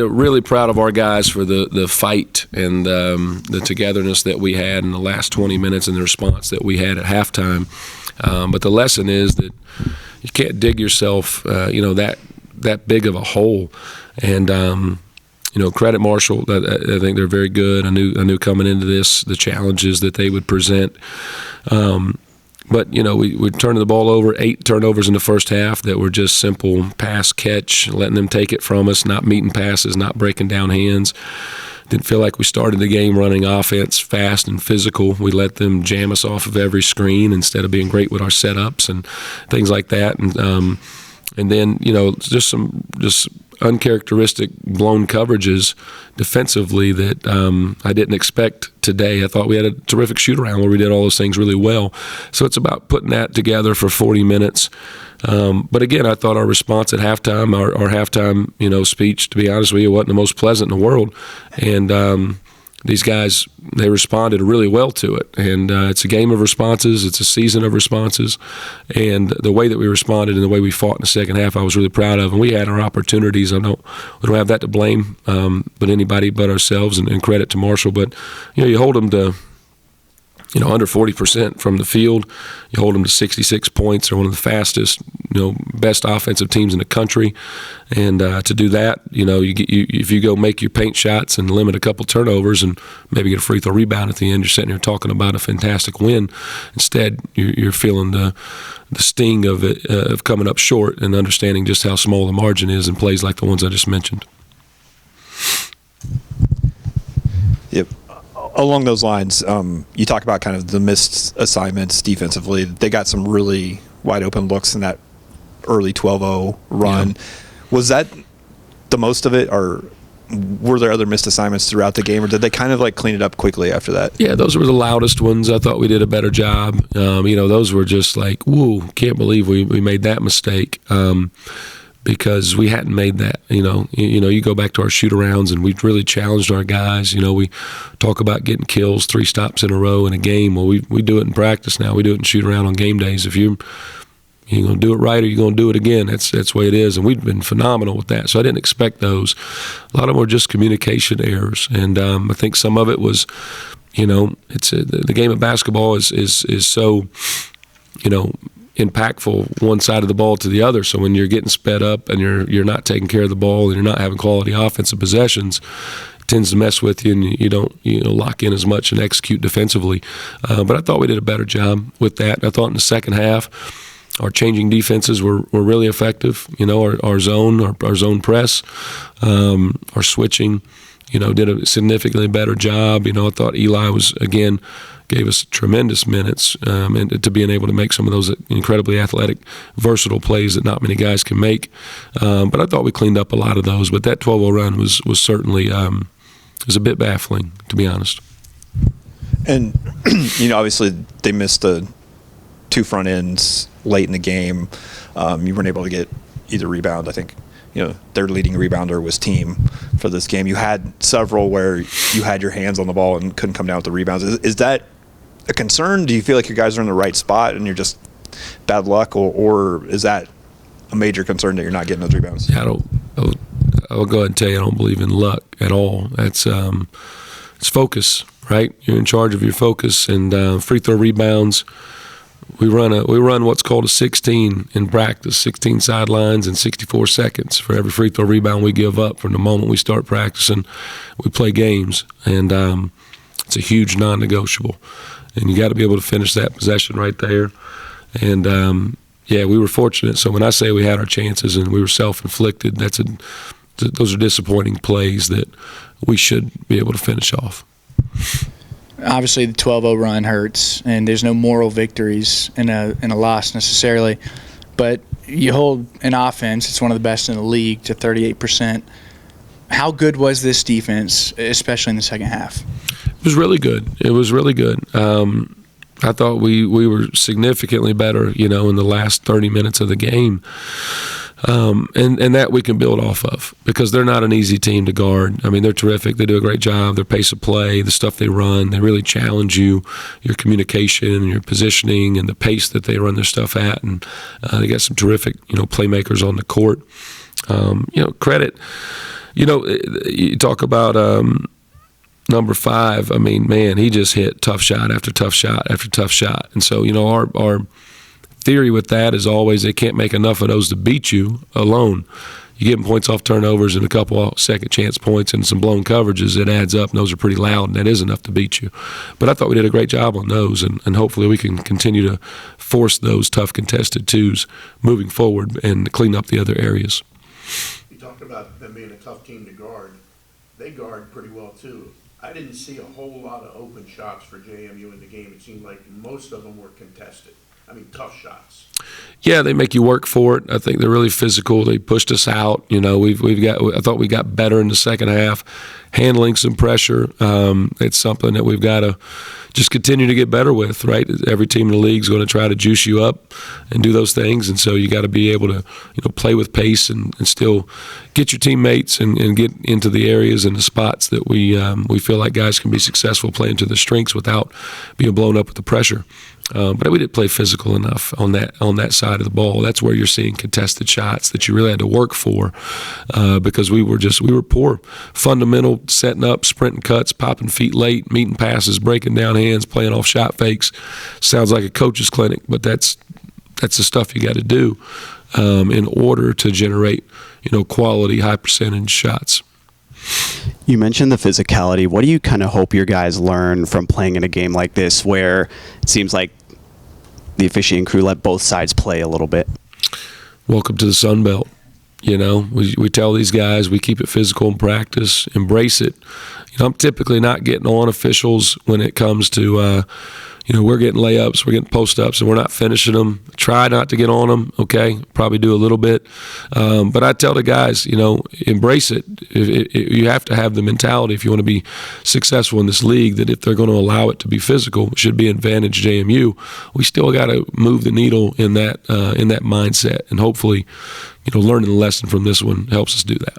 really proud of our guys for the fight and the togetherness that we had in the last 20 minutes and the response that we had at halftime. But the lesson is that you can't dig yourself, that big of a hole. And credit Marshall. I think they're very good. I knew coming into this the challenges that they would present. But, we turned the ball over, 8 turnovers in the first half that were just simple pass, catch, letting them take it from us, not meeting passes, not breaking down hands. Didn't feel like we started the game running offense fast and physical. We let them jam us off of every screen instead of being great with our setups and things like that. And then, just uncharacteristic blown coverages defensively that I didn't expect today. I thought we had a terrific shoot-around where we did all those things really well. So it's about putting that together for 40 minutes. But again, I thought our response at halftime, our halftime, speech, to be honest with you, wasn't the most pleasant in the world. And these guys, they responded really well to it. And it's a game of responses. It's a season of responses. And the way that we responded and the way we fought in the second half, I was really proud of. And we had our opportunities. We don't have that to blame, but anybody but ourselves, and credit to Marshall. But, you hold them to, under 40% from the field. You hold them to 66 points. They're one of the fastest, best offensive teams in the country. And to do that, if you go make your paint shots and limit a couple turnovers and maybe get a free throw rebound at the end, you're sitting here talking about a fantastic win. Instead, you're feeling the sting of it, of coming up short and understanding just how small the margin is in plays like the ones I just mentioned. Yep. Along those lines, you talk about kind of the missed assignments defensively. They got some really wide open looks in that early 12-0 run. Yeah. Was that the most of it, or were there other missed assignments throughout the game, or did they kind of clean it up quickly after that? Yeah, those were the loudest ones. I thought we did a better job. Those were just like, woo, can't believe we made that mistake. Because we hadn't made that, you go back to our shoot-arounds and we really challenged our guys. We talk about getting kills, 3 stops in a row in a game. Well, we do it in practice now. We do it in shoot-around on game days. If you're going to do it right or you're going to do it again, that's the way it is. And we've been phenomenal with that. So I didn't expect those. A lot of them were just communication errors. And I think some of it was, it's the game of basketball is so, impactful one side of the ball to the other. So when you're getting sped up and you're not taking care of the ball and you're not having quality offensive possessions, it tends to mess with you and you don't lock in as much and execute defensively. But I thought we did a better job with that. I thought in the second half our changing defenses were really effective. Our zone press, our switching, did a significantly better job. I thought Eli gave us tremendous minutes and to being able to make some of those incredibly athletic, versatile plays that not many guys can make. But I thought we cleaned up a lot of those. But that 12-0 run was certainly was a bit baffling, to be honest. And, obviously they missed the 2 front ends late in the game. You weren't able to get either rebound. I think, their leading rebounder was Team for this game. You had several where you had your hands on the ball and couldn't come down with the rebounds. Is that a concern? Do you feel like your guys are in the right spot and you're just bad luck, or is that a major concern that you're not getting those rebounds? Yeah, I'll go ahead and tell you I don't believe in luck at all. That's it's focus, right? You're in charge of your focus and free throw rebounds. We run what's called a 16 in practice, 16 sidelines and 64 seconds for every free throw rebound we give up from the moment we start practicing. We play games, and it's a huge non-negotiable. And you got to be able to finish that possession right there. And, we were fortunate. So when I say we had our chances and we were self-inflicted, those are disappointing plays that we should be able to finish off. Obviously, the 12-0 run hurts, and there's no moral victories in a loss necessarily. But you hold an offense, it's one of the best in the league, to 38%. How good was this defense, especially in the second half? It was really good. I thought we were significantly better, in the last 30 minutes of the game. And that we can build off of, because they're not an easy team to guard. I mean, they're terrific. They do a great job. Their pace of play, the stuff they run, they really challenge you, your communication, your positioning, and the pace that they run their stuff at. And they got some terrific, playmakers on the court. Credit. You talk about number 5. I mean, man, he just hit tough shot after tough shot after tough shot. And so, our theory with that is always they can't make enough of those to beat you alone. You give them points off turnovers and a couple of second chance points and some blown coverages, it adds up, and those are pretty loud, and that is enough to beat you. But I thought we did a great job on those, and hopefully we can continue to force those tough contested twos moving forward and clean up the other areas. You talked about them being a tough team to guard. They guard pretty well, too. I didn't see a whole lot of open shots for JMU in the game. It seemed like most of them were contested. I mean, tough shots. Yeah, they make you work for it. I think they're really physical. They pushed us out. I thought we got better in the second half, handling some pressure. It's something that we've got to just continue to get better with, right? Every team in the league is going to try to juice you up and do those things, and so you got to be able to, play with pace and still get your teammates and get into the areas and the spots that we feel like guys can be successful playing to their strengths without being blown up with the pressure. But we didn't play physical enough on that side of the ball. That's where you're seeing contested shots that you really had to work for because we were poor. Fundamental, setting up, sprinting cuts, popping feet late, meeting passes, breaking down hands, playing off shot fakes. Sounds like a coach's clinic, but that's the stuff you got to do in order to generate quality, high percentage shots. You mentioned the physicality. What do you kind of hope your guys learn from playing in a game like this where it seems like the officiating crew let both sides play a little bit? Welcome to the Sun Belt. We tell these guys we keep it physical in practice, embrace it. I'm typically not getting on officials when it comes to we're getting layups, we're getting post-ups, and we're not finishing them. Try not to get on them, okay? Probably do a little bit. But I tell the guys, embrace it. You have to have the mentality if you want to be successful in this league that if they're going to allow it to be physical, it should be advantage JMU. We still got to move the needle in that mindset, and hopefully, learning the lesson from this one helps us do that.